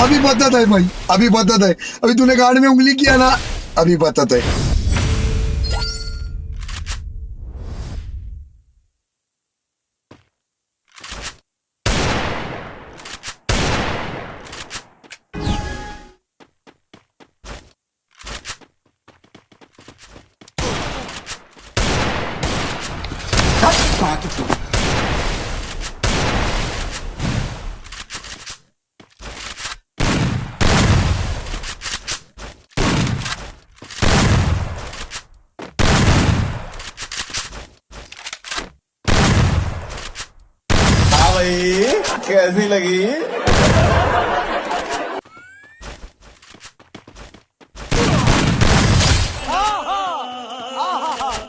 अभी बताता है भाई, अभी बताता है। अभी तूने गाड़ में उंगली किया ना, अभी बताता है। हाँ भाई, कैसी लगी?